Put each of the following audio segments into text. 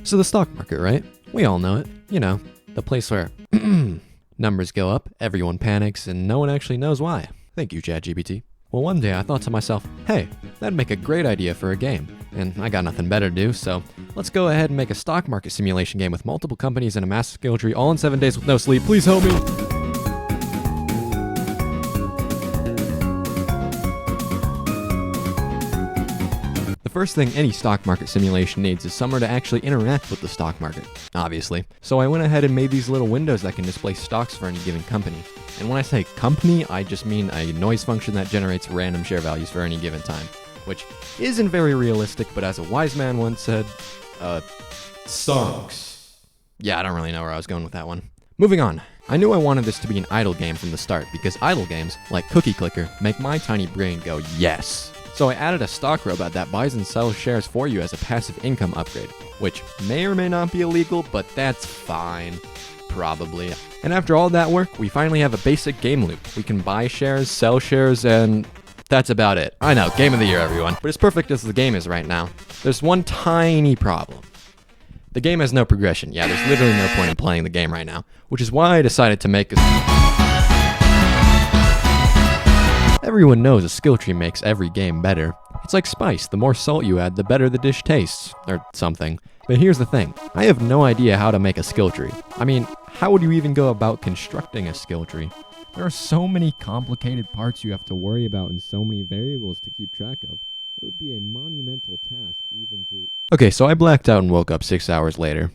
So the stock market, right? We all know it. You know, the place where numbers go up, everyone panics, and no one actually knows why. Thank you, ChatGPT. Well, one day I thought to myself, hey, that'd make a great idea for a game. And I got nothing better to do, so let's go ahead and make a stock market simulation game with multiple companies and a massive skill tree all in 7 days with no sleep. Please help me! The first thing any stock market simulation needs is somewhere to actually interact with the stock market, obviously. So I went ahead and made these little windows that can display stocks for any given company. And when I say company, I just mean a noise function that generates random share values for any given time, which isn't very realistic, but as a wise man once said, stocks. Yeah, I don't really know where I was going with that one. Moving on. I knew I wanted this to be an idle game from the start because idle games, like Cookie Clicker, make my tiny brain go yes. So I added a stock robot that buys and sells shares for you as a passive income upgrade, which may or may not be illegal, but that's fine. Probably. And after all that work, we finally have a basic game loop. We can buy shares, sell shares, and that's about it. I know, game of the year, everyone. But as perfect as the game is right now, there's one tiny problem. The game has no progression. Yeah, there's literally no point in playing the game right now, which is why I decided to make a... Everyone knows a skill tree makes every game better. It's like spice, the more salt you add, the better the dish tastes, or something. But here's the thing, I have no idea how to make a skill tree. I mean, how would you even go about constructing a skill tree? There are so many complicated parts you have to worry about and so many variables to keep track of. It would be a monumental task even to... Okay, so I blacked out and woke up 6 hours later.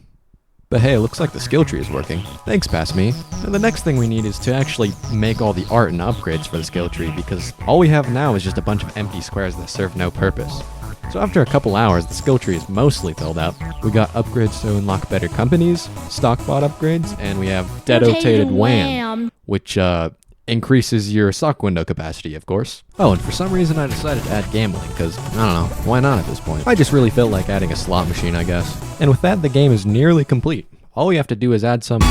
But hey, it looks like the skill tree is working. Thanks, past me. And the next thing we need is to actually make all the art and upgrades for the skill tree, because all we have now is just a bunch of empty squares that serve no purpose. So after a couple hours, the skill tree is mostly filled out. We got upgrades to unlock better companies, stock bot upgrades, and we have dedicated WAM, which increases your stock window capacity, of course. Oh, and for some reason I decided to add gambling, because, I don't know, why not at this point? I just really felt like adding a slot machine, I guess. And with that, the game is nearly complete. All we have to do is add some...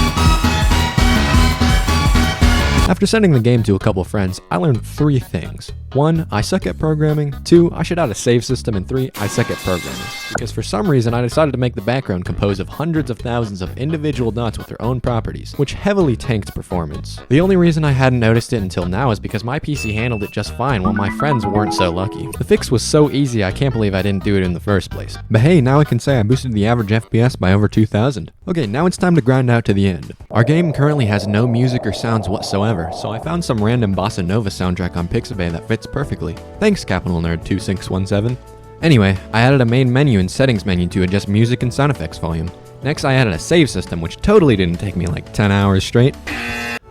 After sending the game to a couple friends, I learned 3 things. 1, I suck at programming. 2, I should add a save system. And 3, I suck at programming. Because for some reason, I decided to make the background composed of hundreds of thousands of individual dots with their own properties, which heavily tanked performance. The only reason I hadn't noticed it until now is because my PC handled it just fine while my friends weren't so lucky. The fix was so easy, I can't believe I didn't do it in the first place. But hey, now I can say I boosted the average FPS by over 2,000. Okay, now it's time to grind out to the end. Our game currently has no music or sounds whatsoever, so I found some random Bossa Nova soundtrack on Pixabay that fits perfectly. Thanks, Capital Nerd 2617. Anyway, I added a main menu and settings menu to adjust music and sound effects volume. Next, I added a save system, which totally didn't take me like 10 hours straight.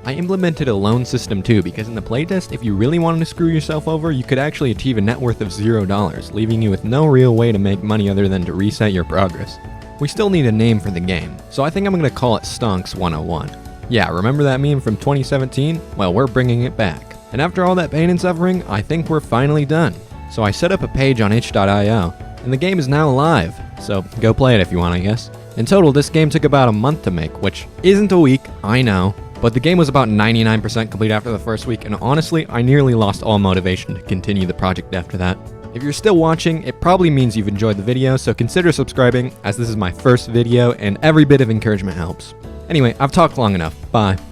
I implemented a loan system too, because in the playtest, if you really wanted to screw yourself over, you could actually achieve a net worth of $0, leaving you with no real way to make money other than to reset your progress. We still need a name for the game, so I think I'm gonna call it Stonks 101. Yeah, remember that meme from 2017? Well, we're bringing it back. And after all that pain and suffering, I think we're finally done. So I set up a page on itch.io, and the game is now live. So go play it if you want, I guess. In total, this game took about a month to make, which isn't a week, I know. But the game was about 99% complete after the first week, and honestly, I nearly lost all motivation to continue the project after that. If you're still watching, it probably means you've enjoyed the video, so consider subscribing, as this is my first video, and every bit of encouragement helps. Anyway, I've talked long enough. Bye.